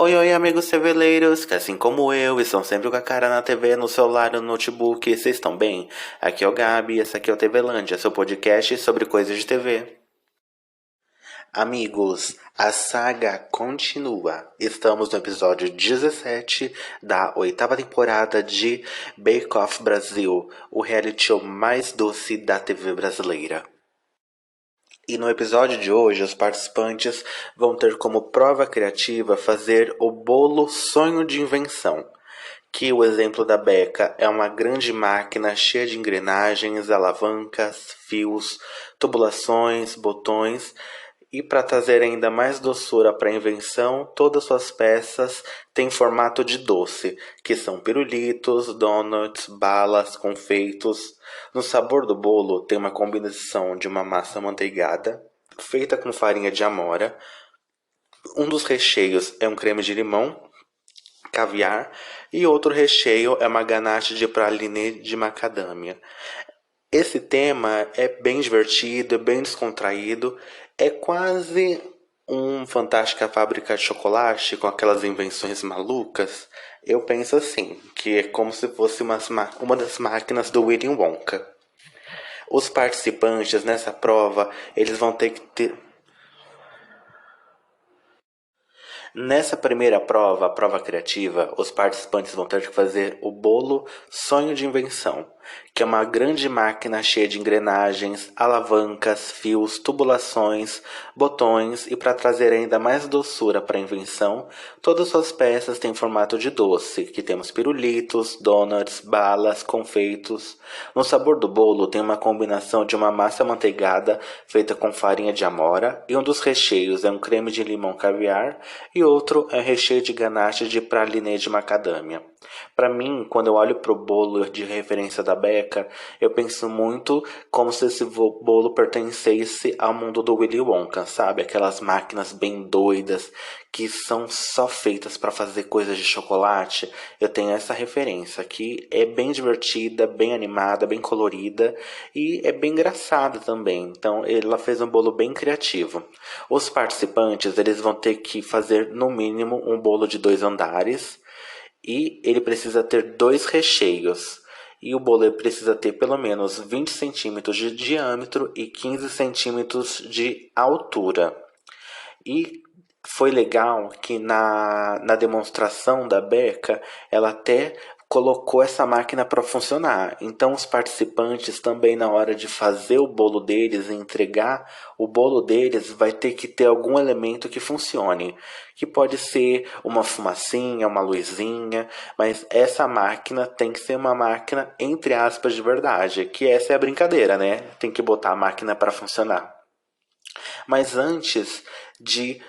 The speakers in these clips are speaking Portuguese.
Oi, oi, amigos cerveleiros, que assim como eu, estão sempre com a cara na TV, no celular, no notebook, vocês estão bem? Aqui é o Gabi e esse aqui é o TVlândia, seu podcast sobre coisas de TV. Amigos, a saga continua. Estamos no episódio 17 da oitava temporada de Bake Off Brasil, o reality show mais doce da TV brasileira. E no episódio de hoje, os participantes vão ter como prova criativa fazer o bolo sonho de invenção. Que o exemplo da Beca é uma grande máquina cheia de engrenagens, alavancas, fios, tubulações, botões. E para trazer ainda mais doçura para a invenção, todas suas peças têm formato de doce, que são pirulitos, donuts, balas, confeitos. No sabor do bolo tem uma combinação de uma massa amanteigada, feita com farinha de amora. Um dos recheios é um creme de limão, caviar, e outro recheio é uma ganache de pralinê de macadâmia. Esse tema é bem divertido, é bem descontraído, é quase um Fantástica Fábrica de Chocolate com aquelas invenções malucas. Eu penso assim, que é como se fosse uma das máquinas do Willy Wonka. Os participantes nessa prova, eles vão ter que ter. Nessa primeira prova, a prova criativa, os participantes vão ter que fazer o bolo sonho de invenção, que é uma grande máquina cheia de engrenagens, alavancas, fios, tubulações, botões e para trazer ainda mais doçura para a invenção, todas suas peças têm formato de doce, que temos pirulitos, donuts, balas, confeitos. No sabor do bolo tem uma combinação de uma massa amanteigada feita com farinha de amora e um dos recheios é um creme de limão caviar e outro é recheio de ganache de pralinê de macadâmia. Para mim, quando eu olho pro bolo de referência da Beca, eu penso muito como se esse bolo pertencesse ao mundo do Willy Wonka, sabe? Aquelas máquinas bem doidas que são só feitas para fazer coisas de chocolate. Eu tenho essa referência que é bem divertida, bem animada, bem colorida e é bem engraçada também. Então, ela fez um bolo bem criativo. Os participantes, eles vão ter que fazer no mínimo um bolo de 2 andares e ele precisa ter 2 recheios. E o bolo precisa ter pelo menos 20 centímetros de diâmetro e 15 centímetros de altura. E foi legal que na demonstração da Beca, ela até colocou essa máquina para funcionar. Então os participantes também na hora de fazer o bolo deles e entregar o bolo deles vai ter que ter algum elemento que funcione, que pode ser uma fumacinha, uma luzinha, mas essa máquina tem que ser uma máquina entre aspas de verdade, que essa é a brincadeira, né? Tem que botar a máquina para funcionar. Mas antes de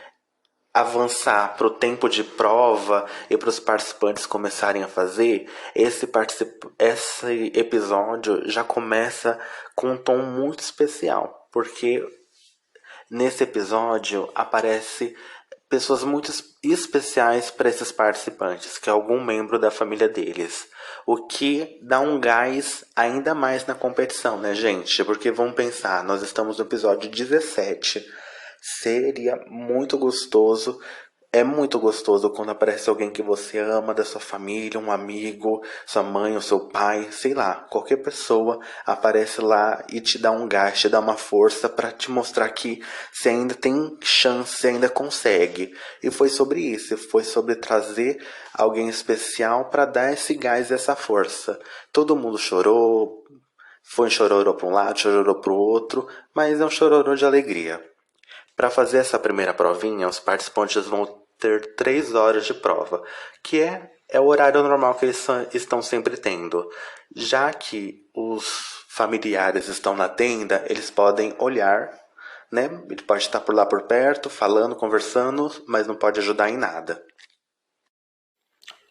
avançar para o tempo de prova e para os participantes começarem a fazer, esse episódio já começa com um tom muito especial, porque nesse episódio aparece pessoas muito especiais para esses participantes, que é algum membro da família deles. O que dá um gás ainda mais na competição, né, gente? Porque vamos pensar, nós estamos no episódio 17. Seria muito gostoso. É muito gostoso quando aparece alguém que você ama, da sua família, um amigo, sua mãe, o seu pai, sei lá, qualquer pessoa aparece lá e te dá um gás, te dá uma força para te mostrar que você ainda tem chance, você ainda consegue. E foi sobre isso, foi sobre trazer alguém especial para dar esse gás, essa força. Todo mundo chorou, foi um chororô para um lado, chororô para o outro, mas é um chororô de alegria. Para fazer essa primeira provinha, os participantes vão ter 3 horas de prova, que é o horário normal que eles estão sempre tendo. Já que os familiares estão na tenda, eles podem olhar, né? Ele pode estar por lá por perto, falando, conversando, mas não pode ajudar em nada.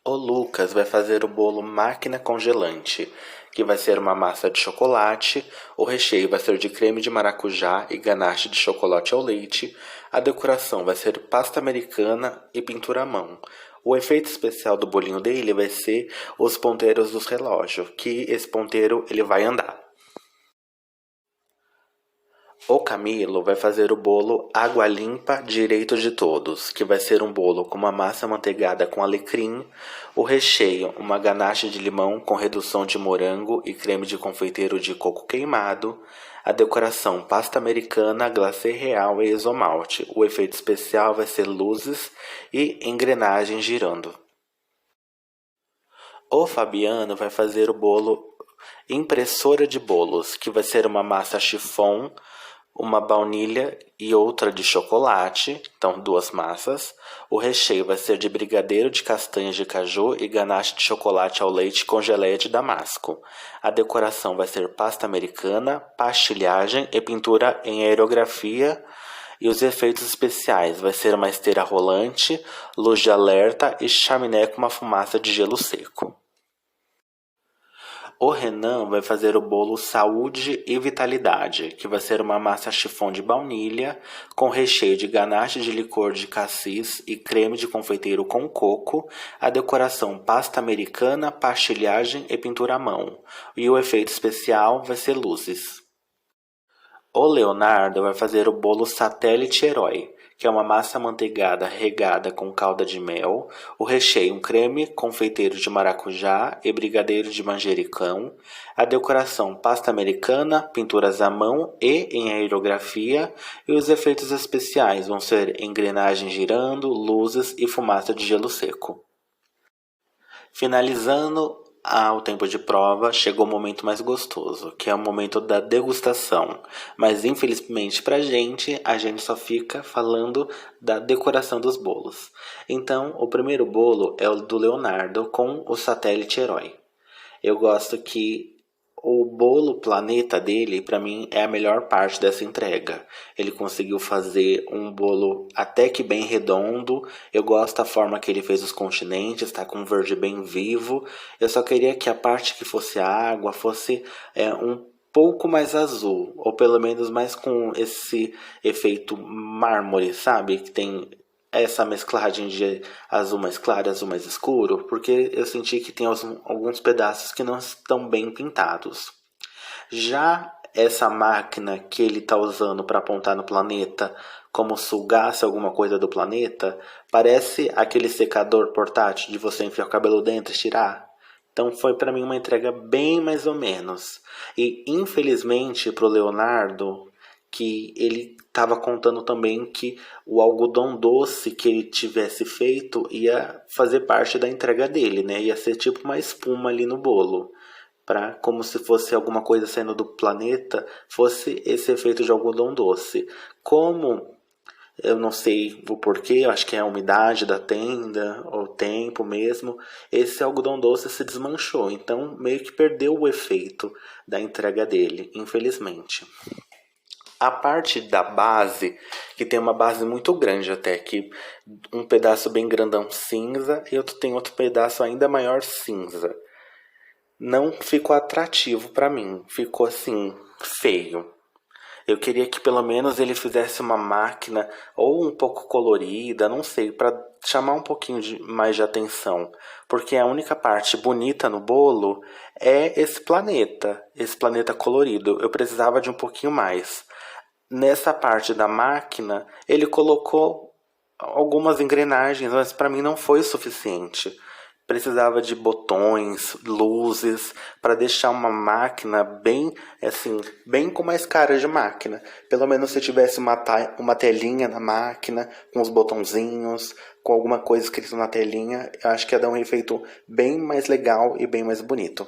O Lucas vai fazer o bolo máquina congelante, que vai ser uma massa de chocolate, o recheio vai ser de creme de maracujá e ganache de chocolate ao leite, a decoração vai ser pasta americana e pintura à mão. O efeito especial do bolinho dele vai ser os ponteiros dos relógios, que esse ponteiro ele vai andar. O Camilo vai fazer o bolo Água Limpa Direito de Todos, que vai ser um bolo com uma massa amanteigada com alecrim, o recheio, uma ganache de limão com redução de morango e creme de confeiteiro de coco queimado, a decoração pasta americana, glacê real e isomalte. O efeito especial vai ser luzes e engrenagens girando. O Fabiano vai fazer o bolo Impressora de Bolos, que vai ser uma massa chiffon, uma baunilha e outra de chocolate, então 2 massas. O recheio vai ser de brigadeiro de castanhas de caju e ganache de chocolate ao leite com geleia de damasco. A decoração vai ser pasta americana, pastilhagem e pintura em aerografia. E os efeitos especiais vai ser uma esteira rolante, luz de alerta e chaminé com uma fumaça de gelo seco. O Renan vai fazer o bolo Saúde e Vitalidade, que vai ser uma massa chiffon de baunilha, com recheio de ganache de licor de cassis e creme de confeiteiro com coco, a decoração pasta americana, pastilhagem e pintura à mão. E o efeito especial vai ser luzes. O Leonardo vai fazer o bolo Satélite Herói, que é uma massa amanteigada regada com calda de mel, o recheio um creme confeiteiro de maracujá e brigadeiro de manjericão, a decoração pasta americana, pinturas à mão e em aerografia, e os efeitos especiais vão ser engrenagem girando, luzes e fumaça de gelo seco. Finalizando o tempo de prova, chegou o momento mais gostoso, que é o momento da degustação. Mas infelizmente pra gente, a gente só fica falando da decoração dos bolos. Então, o primeiro bolo é o do Leonardo com o Satélite Herói. Eu gosto que o bolo planeta dele, para mim, é a melhor parte dessa entrega. Ele conseguiu fazer um bolo até que bem redondo. Eu gosto da forma que ele fez os continentes, tá com um verde bem vivo. Eu só queria que a parte que fosse água fosse um pouco mais azul, ou pelo menos mais com esse efeito mármore, sabe? Que tem essa mesclagem de azul mais claro e azul mais escuro, porque eu senti que tem alguns pedaços que não estão bem pintados. Já essa máquina que ele está usando para apontar no planeta, como sugasse alguma coisa do planeta, parece aquele secador portátil de você enfiar o cabelo dentro e tirar. Então foi para mim uma entrega bem mais ou menos. E infelizmente para o Leonardo, que ele estava contando também que o algodão doce que ele tivesse feito ia fazer parte da entrega dele, né? Ia ser tipo uma espuma ali no bolo, para como se fosse alguma coisa saindo do planeta, fosse esse efeito de algodão doce. Como eu não sei o porquê, eu acho que é a umidade da tenda, ou o tempo mesmo, esse algodão doce se desmanchou, então meio que perdeu o efeito da entrega dele, infelizmente. A parte da base, que tem uma base muito grande até, que um pedaço bem grandão cinza e tem outro pedaço ainda maior cinza. Não ficou atrativo para mim, ficou assim, feio. Eu queria que pelo menos ele fizesse uma máquina ou um pouco colorida, não sei, para chamar um pouquinho mais de atenção. Porque a única parte bonita no bolo é esse planeta colorido. Eu precisava de um pouquinho mais. Nessa parte da máquina, ele colocou algumas engrenagens, mas para mim não foi o suficiente. Precisava de botões, luzes, para deixar uma máquina bem, assim, bem com mais cara de máquina. Pelo menos se tivesse uma telinha na máquina, com os botãozinhos, com alguma coisa escrita na telinha, eu acho que ia dar um efeito bem mais legal e bem mais bonito.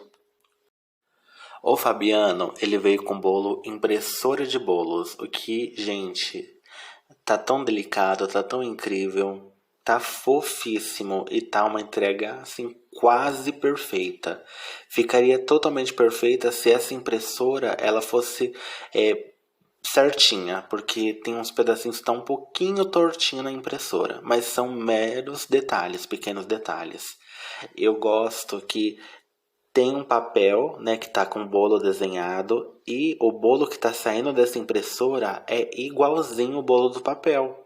O Fabiano, ele veio com bolo impressora de bolos, o que, gente, tá tão delicado, tá tão incrível, tá fofíssimo e tá uma entrega, assim, quase perfeita. Ficaria totalmente perfeita se essa impressora, ela fosse certinha, porque tem uns pedacinhos que estão um pouquinho tortinho na impressora, mas são meros detalhes, pequenos detalhes. Eu gosto que tem um papel, né, que tá com o bolo desenhado e o bolo que tá saindo dessa impressora é igualzinho o bolo do papel.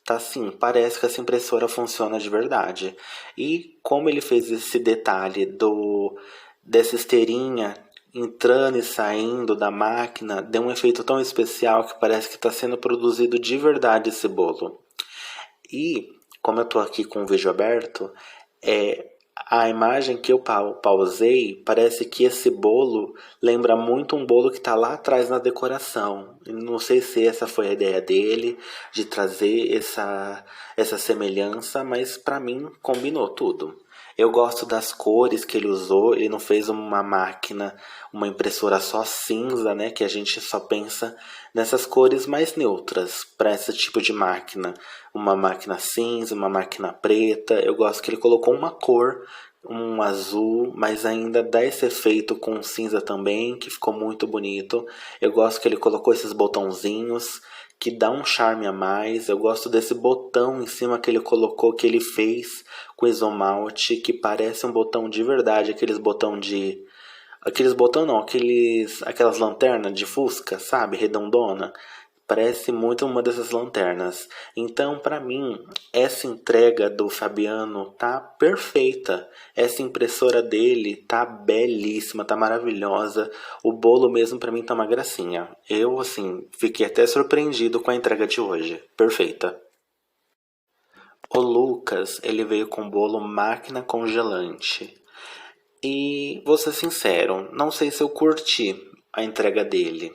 Tá assim, parece que essa impressora funciona de verdade. E como ele fez esse detalhe dessa esteirinha entrando e saindo da máquina deu um efeito tão especial que parece que está sendo produzido de verdade esse bolo. E, como eu estou aqui com o vídeo aberto, a imagem que eu pausei, parece que esse bolo lembra muito um bolo que está lá atrás na decoração. Não sei se essa foi a ideia dele, de trazer essa semelhança, mas para mim combinou tudo. Eu gosto das cores que ele usou, ele não fez uma máquina, uma impressora só cinza, né? Que a gente só pensa nessas cores mais neutras para esse tipo de máquina. Uma máquina cinza, uma máquina preta. Eu gosto que ele colocou uma cor, um azul, mas ainda dá esse efeito com cinza também, que ficou muito bonito. Eu gosto que ele colocou esses botãozinhos, que dá um charme a mais. Eu gosto desse botão em cima que ele colocou, que ele fez com isomalte, que parece um botão de verdade, aqueles botão de... Aqueles botão não, aquelas lanternas de Fusca, sabe? Redondona. Parece muito uma dessas lanternas. Então, para mim, essa entrega do Fabiano tá perfeita. Essa impressora dele tá belíssima, tá maravilhosa. O bolo mesmo para mim tá uma gracinha. Eu, assim, fiquei até surpreendido com a entrega de hoje. Perfeita. O Lucas, ele veio com bolo máquina congelante. E, vou ser sincero, não sei se eu curti a entrega dele.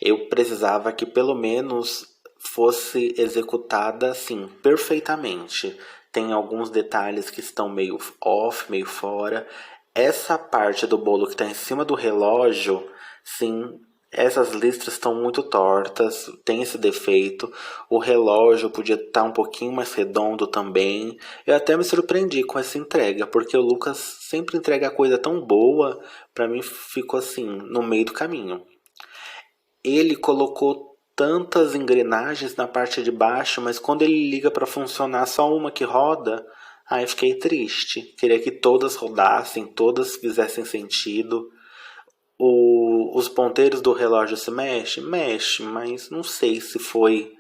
Eu precisava que pelo menos fosse executada assim, perfeitamente. Tem alguns detalhes que estão meio off, meio fora. Essa parte do bolo que está em cima do relógio, sim, essas listras estão muito tortas, tem esse defeito. O relógio podia estar um pouquinho mais redondo também. Eu até me surpreendi com essa entrega, porque o Lucas sempre entrega coisa tão boa, para mim ficou assim, no meio do caminho. Ele colocou tantas engrenagens na parte de baixo, mas quando ele liga para funcionar só uma que roda, aí fiquei triste. Queria que todas rodassem, todas fizessem sentido. Os ponteiros do relógio se mexem? Mexe, mas não sei se foi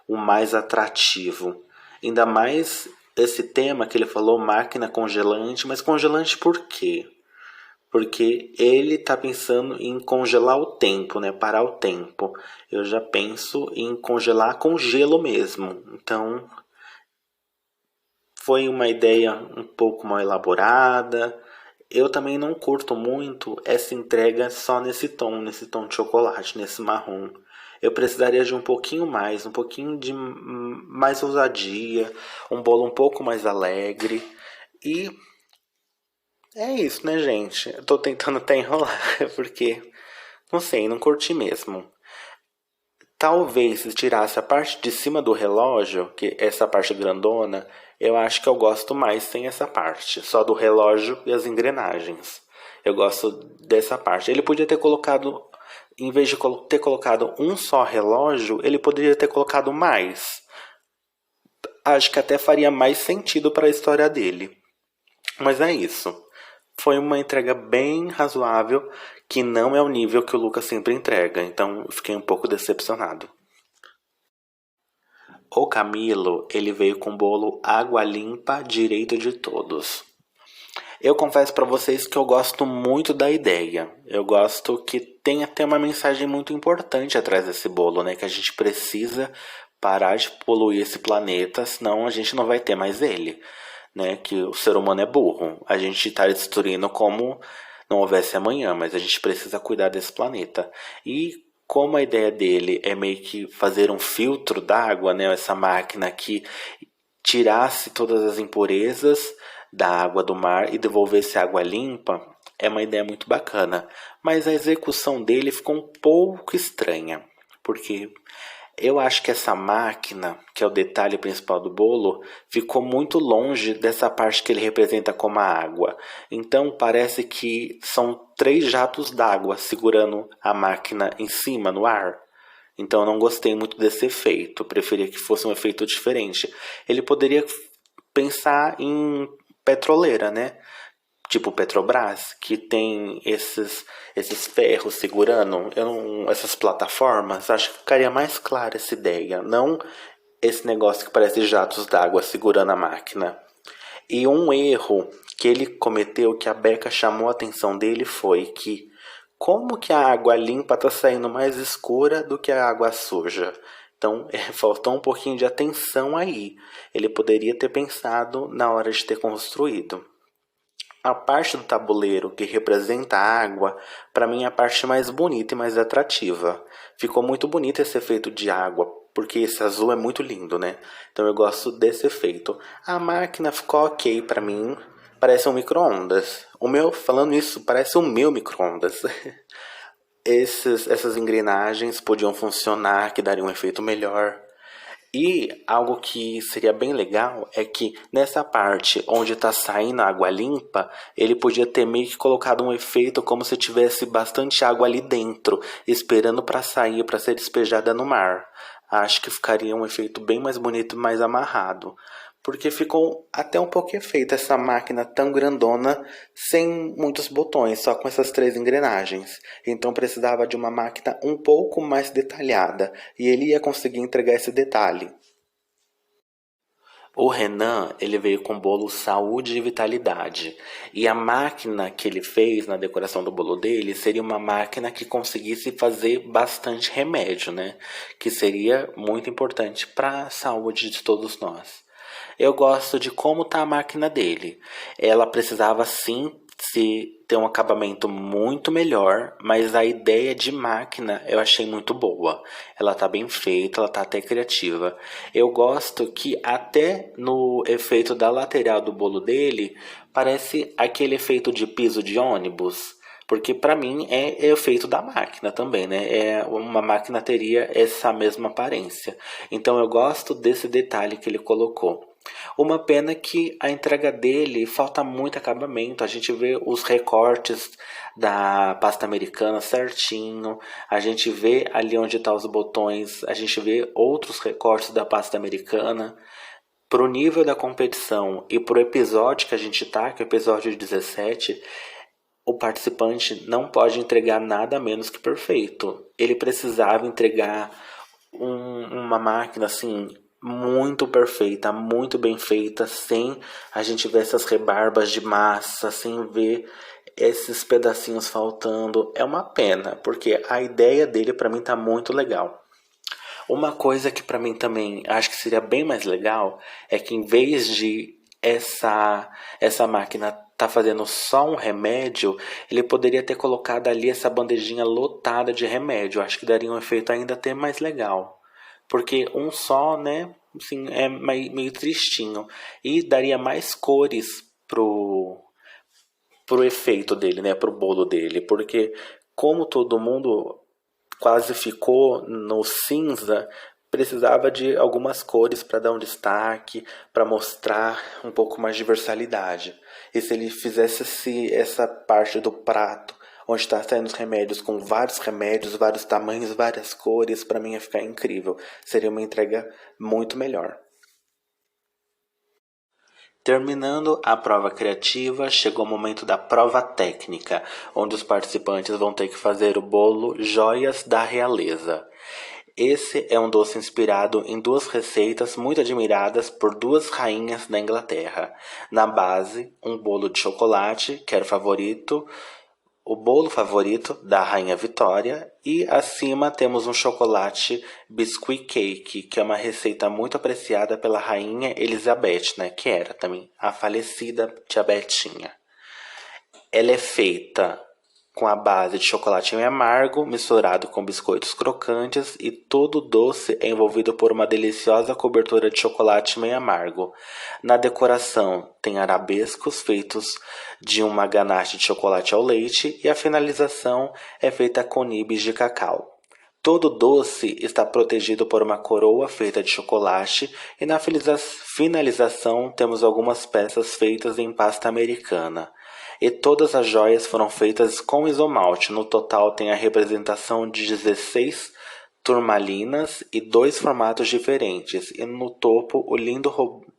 o mais atrativo. Ainda mais esse tema que ele falou, máquina congelante, mas congelante por quê? Porque ele está pensando em congelar o tempo, né? Parar o tempo. Eu já penso em congelar com gelo mesmo. Então, foi uma ideia um pouco mal elaborada. Eu também não curto muito essa entrega só nesse tom de chocolate, nesse marrom. Eu precisaria de um pouquinho mais, um pouquinho de mais ousadia, um bolo um pouco mais alegre. E é isso, né, gente? Eu tô tentando até enrolar, porque, não sei, não curti mesmo. Talvez se tirasse a parte de cima do relógio, que essa parte grandona, eu acho que eu gosto mais sem essa parte, só do relógio e as engrenagens. Eu gosto dessa parte. Ele podia ter colocado, em vez de ter colocado um só relógio, ele poderia ter colocado mais. Acho que até faria mais sentido para a história dele. Mas é isso. Foi uma entrega bem razoável, que não é o nível que o Lucas sempre entrega, então eu fiquei um pouco decepcionado. O Camilo, ele veio com bolo água limpa, direito de todos. Eu confesso para vocês que eu gosto muito da ideia. Eu gosto que tem até uma mensagem muito importante atrás desse bolo, né? Que a gente precisa parar de poluir esse planeta, senão a gente não vai ter mais ele. Né, que o ser humano é burro. A gente está destruindo como não houvesse amanhã, mas a gente precisa cuidar desse planeta. E como a ideia dele é meio que fazer um filtro d'água, né, essa máquina que tirasse todas as impurezas da água do mar e devolvesse água limpa, é uma ideia muito bacana. Mas a execução dele ficou um pouco estranha, porque eu acho que essa máquina, que é o detalhe principal do bolo, ficou muito longe dessa parte que ele representa como a água. Então parece que são 3 jatos d'água segurando a máquina em cima, no ar. Então eu não gostei muito desse efeito, eu preferia que fosse um efeito diferente. Ele poderia pensar em petroleira, né? Tipo Petrobras, que tem esses ferros segurando essas plataformas. Acho que ficaria mais clara essa ideia, não esse negócio que parece jatos d'água segurando a máquina. E um erro que ele cometeu, que a Becca chamou a atenção dele, foi que como que a água limpa está saindo mais escura do que a água suja? Então, faltou um pouquinho de atenção aí. Ele poderia ter pensado na hora de ter construído. A parte do tabuleiro que representa a água, para mim é a parte mais bonita e mais atrativa. Ficou muito bonito esse efeito de água, porque esse azul é muito lindo, né? Então eu gosto desse efeito. A máquina ficou ok para mim, parece um micro-ondas. Falando isso, parece o meu micro-ondas. Essas engrenagens podiam funcionar, que daria um efeito melhor. E algo que seria bem legal é que nessa parte onde está saindo a água limpa, ele podia ter meio que colocado um efeito como se tivesse bastante água ali dentro, esperando para sair, para ser despejada no mar. Acho que ficaria um efeito bem mais bonito e mais amarrado. Porque ficou até um pouco feita essa máquina tão grandona, sem muitos botões, só com essas três engrenagens. Então precisava de uma máquina um pouco mais detalhada, e ele ia conseguir entregar esse detalhe. O Renan, ele veio com o bolo Saúde e Vitalidade. E a máquina que ele fez na decoração do bolo dele seria uma máquina que conseguisse fazer bastante remédio, né? Que seria muito importante para a saúde de todos nós. Eu gosto de como tá a máquina dele. Ela precisava sim se ter um acabamento muito melhor, mas a ideia de máquina eu achei muito boa. Ela tá bem feita, ela tá até criativa. Eu gosto que até no efeito da lateral do bolo dele parece aquele efeito de piso de ônibus. Porque para mim é efeito da máquina também, né? Uma máquina teria essa mesma aparência. Então eu gosto desse detalhe que ele colocou. Uma pena que a entrega dele falta muito acabamento. A gente vê os recortes da pasta americana certinho. A gente vê ali onde estão os botões. A gente vê outros recortes da pasta americana. Pro nível da competição e pro episódio que a gente tá, que é o episódio 17, o participante não pode entregar nada menos que perfeito. Ele precisava entregar uma máquina assim muito perfeita, muito bem feita, sem a gente ver essas rebarbas de massa, sem ver esses pedacinhos faltando. É uma pena, porque a ideia dele para mim tá muito legal. Uma coisa que para mim também acho que seria bem mais legal é que em vez de essa máquina tá fazendo só um remédio, ele poderia ter colocado ali essa bandejinha lotada de remédio. Acho que daria um efeito ainda até mais legal. Porque um só, né, assim, é meio tristinho. E daria mais cores pro efeito dele, né, pro bolo dele. Porque como todo mundo quase ficou no cinza, precisava de algumas cores para dar um destaque, para mostrar um pouco mais de versatilidade. E se ele fizesse essa parte do prato, onde está saindo os remédios, com vários remédios, vários tamanhos, várias cores, para mim ia ficar incrível. Seria uma entrega muito melhor. Terminando a prova criativa, chegou o momento da prova técnica, onde os participantes vão ter que fazer o bolo Joias da Realeza. Esse é um doce inspirado em duas receitas muito admiradas por duas rainhas da Inglaterra. Na base, um bolo de chocolate, que era o bolo favorito da Rainha Vitória, e acima temos um chocolate biscuit cake, que é uma receita muito apreciada pela Rainha Elizabeth, né, que era também a falecida tia Betinha. Ela é feita com a base de chocolate amargo misturado com biscoitos crocantes, e todo o doce é envolvido por uma deliciosa cobertura de chocolate meio amargo. Na decoração tem arabescos feitos de uma ganache de chocolate ao leite, e a finalização é feita com nibs de cacau. Todo doce está protegido por uma coroa feita de chocolate, e na finalização temos algumas peças feitas em pasta americana. E todas as joias foram feitas com isomalte. No total tem a representação de 16 turmalinas e dois formatos diferentes. E no topo o lindo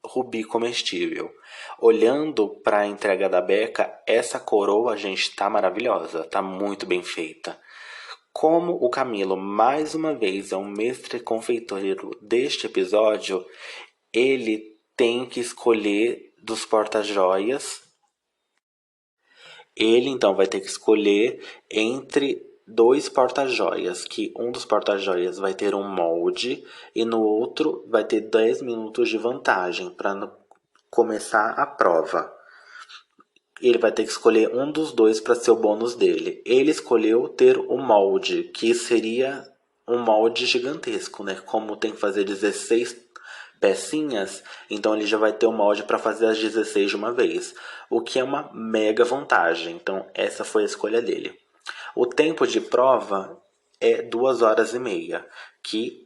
rubi comestível. Olhando para a entrega da Beca, essa coroa, gente, tá maravilhosa. Tá muito bem feita. Como o Camilo, mais uma vez, é um mestre confeiteiro deste episódio, ele tem que escolher dos porta-joias Ele então vai ter que escolher entre dois porta-joias, que um dos porta-joias vai ter um molde e no outro vai ter 10 minutos de vantagem para começar a prova. Ele vai ter que escolher um dos dois para ser o bônus dele. Ele escolheu ter o molde, que seria um molde gigantesco, né? Como tem que fazer 16 pecinhas, então ele já vai ter o molde para fazer as 16 de uma vez, o que é uma mega vantagem. Então essa foi a escolha dele. O tempo de prova é 2 horas e meia, que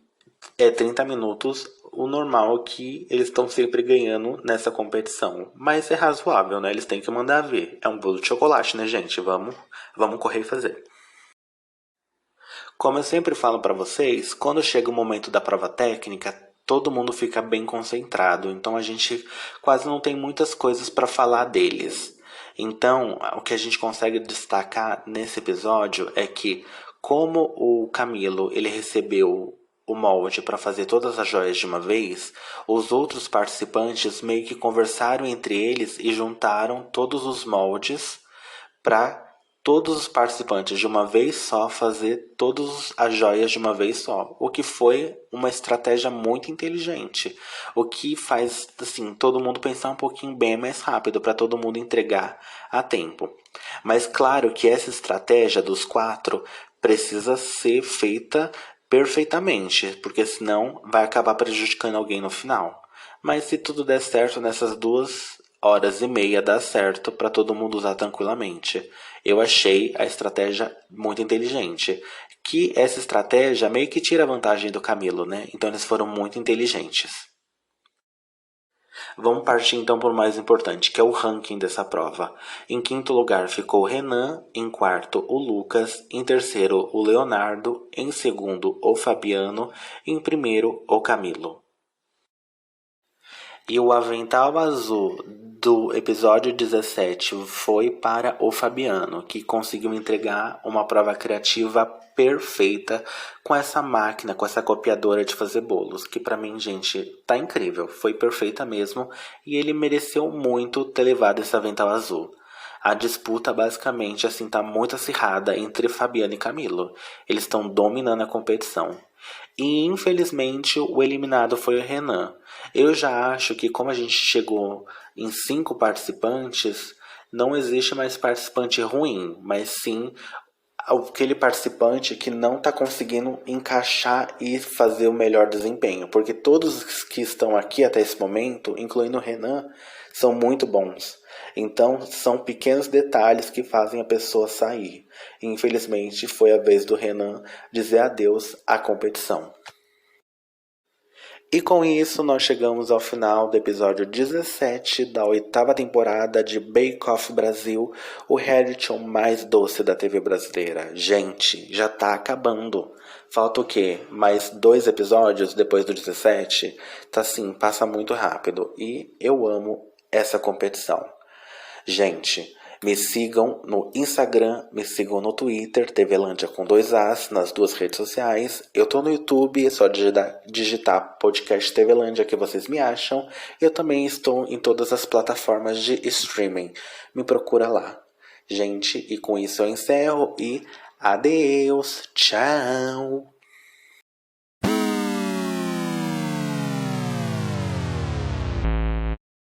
é 30 minutos, o normal que eles estão sempre ganhando nessa competição. Mas é razoável, né? Eles têm que mandar ver. É um bolo de chocolate, né, gente? Vamos correr e fazer. Como eu sempre falo para vocês, quando chega o momento da prova técnica, todo mundo fica bem concentrado, então a gente quase não tem muitas coisas para falar deles. Então, o que a gente consegue destacar nesse episódio é que, como o Camilo ele recebeu o molde para fazer todas as joias de uma vez, os outros participantes meio que conversaram entre eles e juntaram todos os moldes para todos os participantes de uma vez só fazer todas as joias de uma vez só, o que foi uma estratégia muito inteligente, o que faz assim todo mundo pensar um pouquinho bem mais rápido para todo mundo entregar a tempo. Mas claro que essa estratégia dos quatro precisa ser feita perfeitamente, porque senão vai acabar prejudicando alguém no final. Mas se tudo der certo nessas 2 horas e meia dá certo para todo mundo usar tranquilamente. Eu achei a estratégia muito inteligente. Que essa estratégia meio que tira a vantagem do Camilo, né? Então eles foram muito inteligentes. Vamos partir então para o mais importante, que é o ranking dessa prova. Em quinto lugar ficou o Renan, em quarto o Lucas, em terceiro o Leonardo, em segundo o Fabiano, em primeiro o Camilo. E o avental azul do episódio 17 foi para o Fabiano, que conseguiu entregar uma prova criativa perfeita com essa máquina, com essa copiadora de fazer bolos, que pra mim, gente, tá incrível, foi perfeita mesmo, e ele mereceu muito ter levado esse avental azul. A disputa basicamente assim tá muito acirrada entre Fabiano e Camilo. Eles estão dominando a competição. E infelizmente o eliminado foi o Renan. Eu já acho que como a gente chegou em 5 participantes, não existe mais participante ruim, mas sim aquele participante que não está conseguindo encaixar e fazer o melhor desempenho. Porque todos que estão aqui até esse momento, incluindo o Renan, são muito bons. Então, são pequenos detalhes que fazem a pessoa sair. Infelizmente, foi a vez do Renan dizer adeus à competição. E com isso, nós chegamos ao final do episódio 17 da 8ª temporada de Bake Off Brasil, o reality show mais doce da TV brasileira. Gente, já tá acabando. Falta o quê? Mais 2 episódios depois do 17? Tá assim, passa muito rápido. E eu amo essa competição. Gente, me sigam no Instagram, me sigam no Twitter, TVlândia com 2 As, nas 2 redes sociais. Eu tô no YouTube, é só digitar podcast TVlândia que vocês me acham. Eu também estou em todas as plataformas de streaming. Me procura lá. Gente, e com isso eu encerro e adeus, tchau!